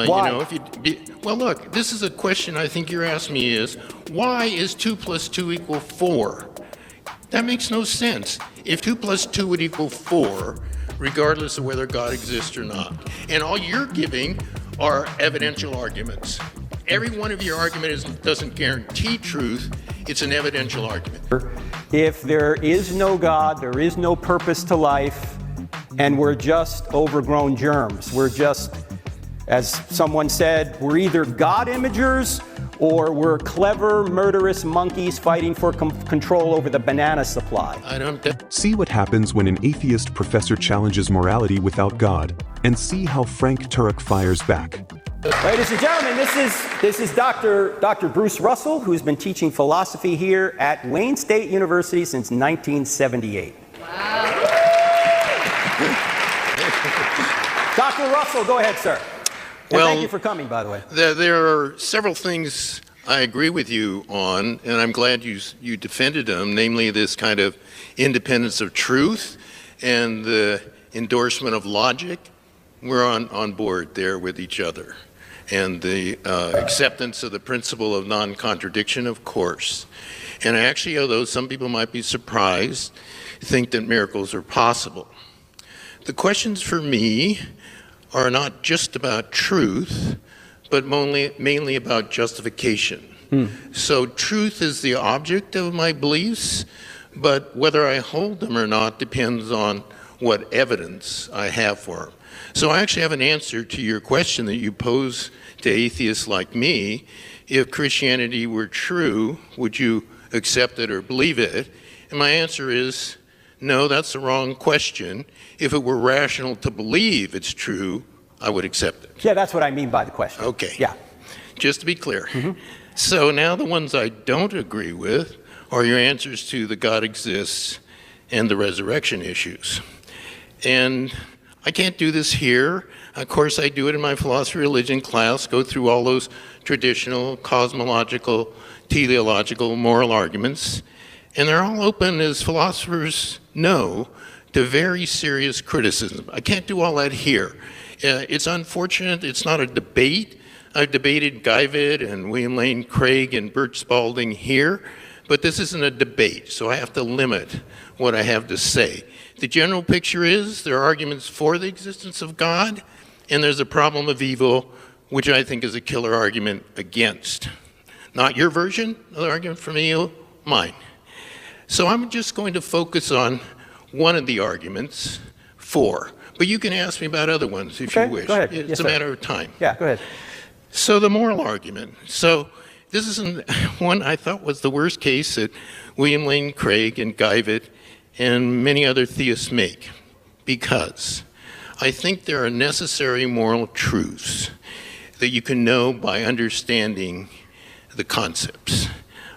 Why? Well, look, this is a question I think you're asking me is, why is 2 + 2 = 4? That makes no sense. If 2 + 2 would equal 4, regardless of whether God exists or not. And all you're giving are evidential arguments. Every one of your arguments doesn't guarantee truth. It's an evidential argument. If there is no God, there is no purpose to life, and we're just overgrown germs. We're just, as someone said, we're either God imagers or we're clever, murderous monkeys fighting for control over the banana supply. See what happens when an atheist professor challenges morality without God, and see how Frank Turek fires back. Ladies and gentlemen, this is Dr. Bruce Russell, who's been teaching philosophy here at Wayne State University since 1978. Wow. Dr. Russell, go ahead, sir. And thank you for coming, by the way. There are several things I agree with you on, and I'm glad you defended them, namely this kind of independence of truth and the endorsement of logic. We're on board there with each other. And the acceptance of the principle of non-contradiction, of course. And actually, although some people might be surprised, think that miracles are possible. The questions for me are not just about truth, but mainly about justification. So truth is the object of my beliefs, but whether I hold them or not depends on what evidence I have for them. So I actually have an answer to your question that you pose to atheists like me. If Christianity were true, would you accept it or believe it? And my answer is, no, that's the wrong question. If it were rational to believe it's true, I would accept it. Yeah, that's what I mean by the question. Okay. Yeah. Just to be clear. So now the ones I don't agree with are your answers to the God exists and the resurrection issues. And I can't do this here. Of course, I do it in my philosophy of religion class, go through all those traditional, cosmological, teleological, moral arguments. And they're all open, as philosophers know, to very serious criticism. I can't do all that here. It's unfortunate. It's not a debate. I've debated Guyvid and William Lane Craig and Bert Spalding here, but this isn't a debate, so I have to limit what I have to say. The general picture is there are arguments for the existence of God, and there's a problem of evil, which I think is a killer argument against. Not your version of the argument from me, mine. So I'm just going to focus on one of the arguments for, but you can ask me about other ones if you wish. Go ahead. It's yes, a sir. matter of time. Yeah, go ahead. So the moral argument. So this is one I thought was the worst case that William Lane Craig and Guyvid and many other theists make, because I think there are necessary moral truths that you can know by understanding the concepts.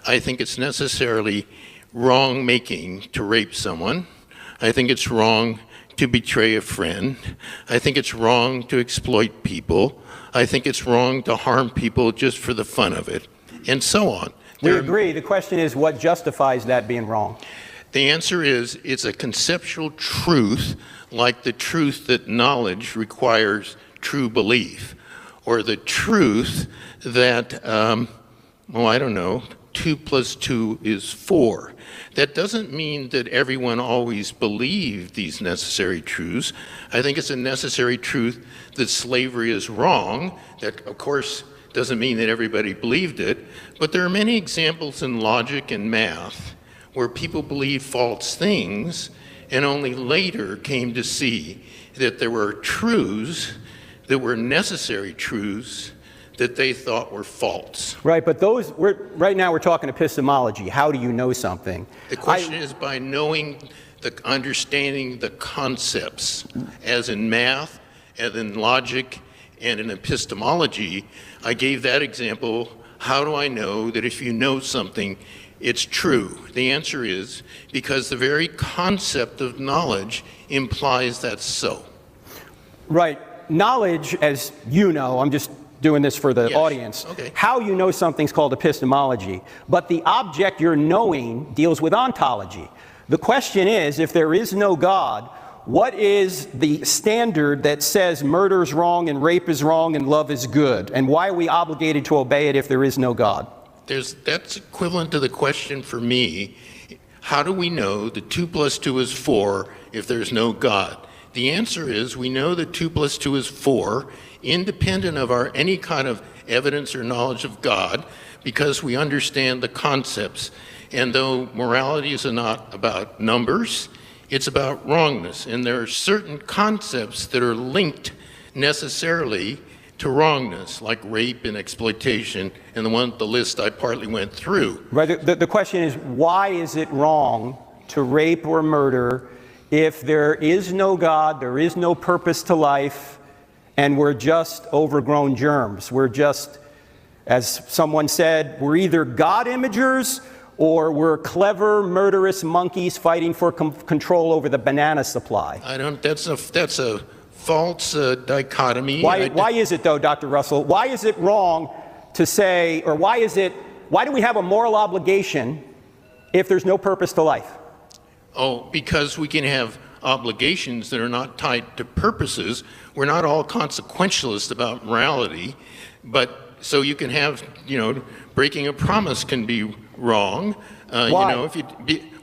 I think it's necessarily wrong making to rape someone. I think it's wrong to betray a friend. I think it's wrong to exploit people. I think it's wrong to harm people just for the fun of it, and so on. We agree. The question is, what justifies that being wrong? The answer is, it's a conceptual truth, like the truth that knowledge requires true belief, or the truth that, 2 + 2 is 4. That doesn't mean that everyone always believed these necessary truths. I think it's a necessary truth that slavery is wrong. That, of course, doesn't mean that everybody believed it, but there are many examples in logic and math where people believed false things and only later came to see that there were truths that were necessary truths that they thought were false. Right, but right now we're talking epistemology. How do you know something? The question is by understanding the concepts, as in math, and in logic, and in epistemology. I gave that example. How do I know that if you know something, it's true? The answer is because the very concept of knowledge implies that's so. Right. Knowledge, as you know, I'm just doing this for the audience. Okay. How you know something's called epistemology, but the object you're knowing deals with ontology. The question is, if there is no God, what is the standard that says murder is wrong and rape is wrong and love is good? And why are we obligated to obey it if there is no God? That's equivalent to the question for me, how do we know that 2 + 2 is 4 if there's no God? The answer is we know that 2 + 2 is 4, independent of our any kind of evidence or knowledge of God, because we understand the concepts. And though morality is not about numbers, it's about wrongness. And there are certain concepts that are linked necessarily to wrongness, like rape and exploitation, and the list I partly went through. Right, the question is, why is it wrong to rape or murder if there is no God, there is no purpose to life, and we're just overgrown germs? We're just, as someone said, we're either God imagers or we're clever, murderous monkeys fighting for control over the banana supply. That's a false dichotomy. Why is it though, Dr. Russell? Why is it wrong to say, or why do we have a moral obligation if there's no purpose to life? Oh, because we can have obligations that are not tied to purposes. We're not all consequentialist about morality, but so you can have, breaking a promise can be wrong. Why?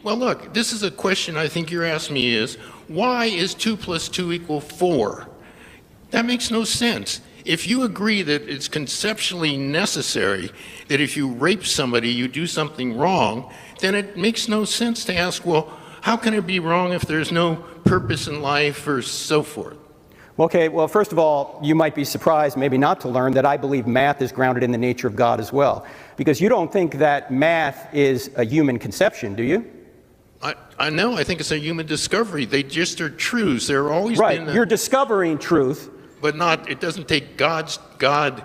Well, look, this is a question I think you're asking me is, why is 2 + 2 = 4? That makes no sense. If you agree that it's conceptually necessary that if you rape somebody, you do something wrong, then it makes no sense to ask, well, how can it be wrong if there's no purpose in life or so forth? Okay, well, first of all, you might be surprised, maybe not to learn, that I believe math is grounded in the nature of God as well. Because you don't think that math is a human conception, do you? I know, I think it's a human discovery. They just are truths. There are always right, you're discovering truth. But it doesn't take God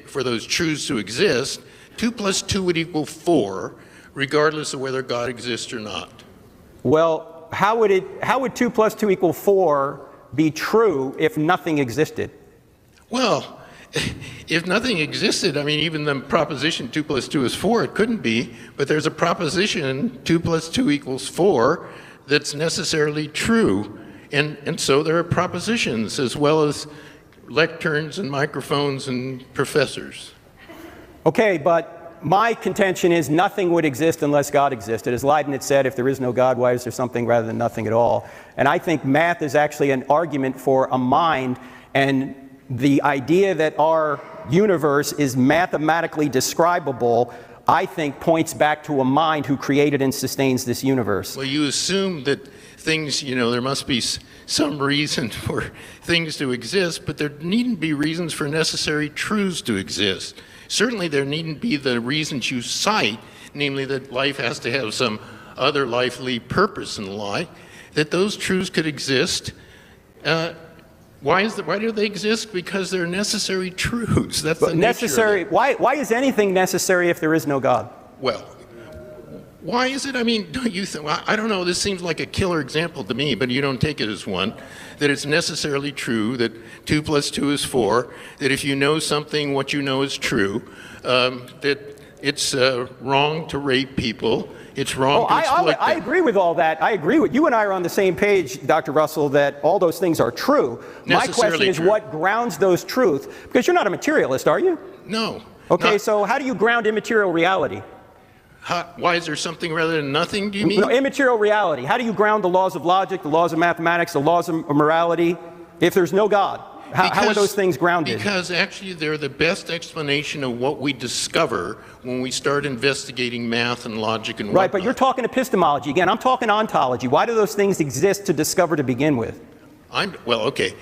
for those truths to exist. 2 + 2 would = 4, regardless of whether God exists or not. Well, how would 2 + 2 = 4 be true if nothing existed? Well, if nothing existed, even the proposition 2 + 2 is 4, it couldn't be, but there's a proposition 2 + 2 = 4 that's necessarily true. And so there are propositions as well as lecterns and microphones and professors. Okay, but my contention is nothing would exist unless God existed. As Leibniz said, if there is no God, why is there something rather than nothing at all? And I think math is actually an argument for a mind, and the idea that our universe is mathematically describable, I think, points back to a mind who created and sustains this universe. Well, you assume that things, there must be some reason for things to exist, but there needn't be reasons for necessary truths to exist. Certainly there needn't be the reasons you cite, namely that life has to have some other lively purpose in life, that those truths could exist. Why do they exist? Because they're necessary truths. That's the necessary. Nature of it. Why is anything necessary if there is no God? Well, why is it? Don't you think? Well, I don't know. This seems like a killer example to me, but you don't take it as one. That it's necessarily true that 2 + 2 is 4. That if you know something, what you know is true. That it's wrong to rape people. It's wrong to exploit them. I agree with all that. I agree with you, and I are on the same page, Dr. Russell, that all those things are true. My question is what grounds those truths? Because you're not a materialist, are you? No. Okay, so how do you ground immaterial reality? Why is there something rather than nothing, do you mean? No, immaterial reality. How do you ground the laws of logic, the laws of mathematics, the laws of morality, if there's no God? How are those things grounded? Because actually they're the best explanation of what we discover when we start investigating math and logic and whatnot. Right, but you're talking epistemology. Again, I'm talking ontology. Why do those things exist to discover to begin with? Well, okay.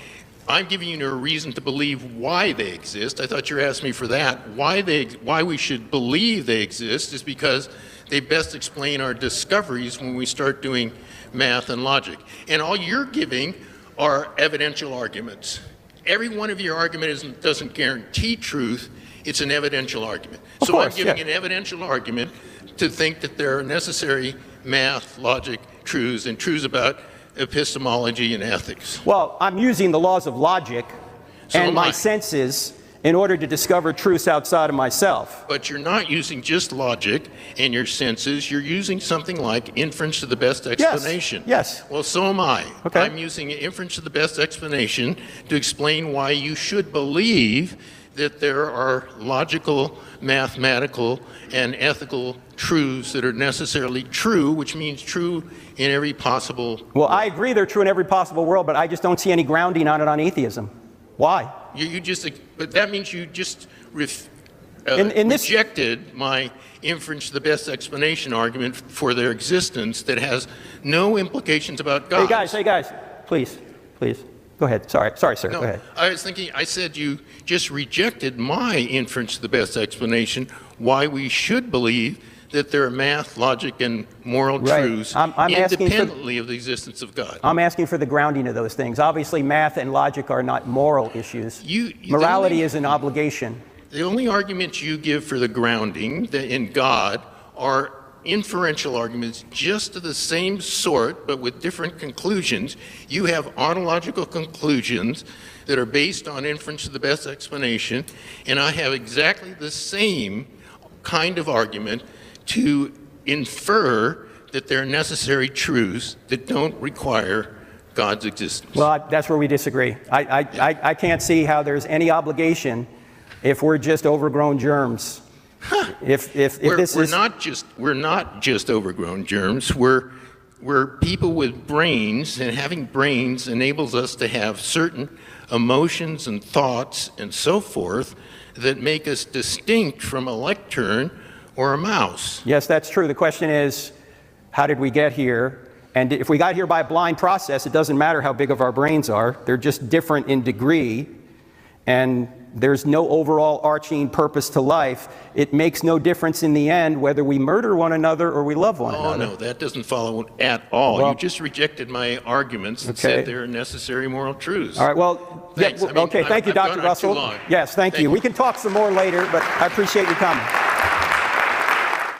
I'm giving you a reason to believe why they exist. I thought you were asking me for that. Why we should believe they exist is because they best explain our discoveries when we start doing math and logic. And all you're giving are evidential arguments. Every one of your arguments doesn't guarantee truth. It's an evidential argument. So I'm giving an evidential argument to think that there are necessary math, logic, truths, and truths about epistemology and ethics. Well, I'm using the laws of logic and my senses in order to discover truths outside of myself. But you're not using just logic and your senses. You're using something like inference to the best explanation. Yes. Well, so am I. Okay. I'm using inference to the best explanation to explain why you should believe that there are logical, mathematical, and ethical truths that are necessarily true, which means true in every possible Well, I agree they're true in every possible world, but I just don't see any grounding on it on atheism. Why? But that means you just In this- rejected my inference to the best explanation argument for their existence that has no implications about God. Hey guys, please. Go ahead. Sorry, sir. No, Go ahead. I said you just rejected my inference to the best explanation why we should believe that there are math, logic, and moral Right. truths I'm asking for- independently of the existence of God. I'm asking for the grounding of those things. Obviously, math and logic are not moral issues. The Morality only- is an obligation. The only arguments you give for the grounding in God are inferential arguments just of the same sort, but with different conclusions. You have ontological conclusions that are based on inference to the best explanation, and I have exactly the same kind of argument to infer that there are necessary truths that don't require God's existence. Well, that's where we disagree. I can't see how there's any obligation if we're just overgrown germs. We're not just overgrown germs. We're people with brains, and having brains enables us to have certain emotions and thoughts and so forth that make us distinct from a lectern or a mouse. Yes, that's true. The question is, how did we get here? And if we got here by a blind process, it doesn't matter how big of our brains are. They're just different in degree, and there's no overall arching purpose to life. It makes no difference in the end whether we murder one another or we love one another. Oh, no, that doesn't follow at all. Well, you just rejected my arguments and said there are necessary moral truths. All right, well, Thanks. yeah, okay, thank you, I've Dr. gone on too Russell. long. Yes, thank you. We can talk some more later, but I appreciate you coming.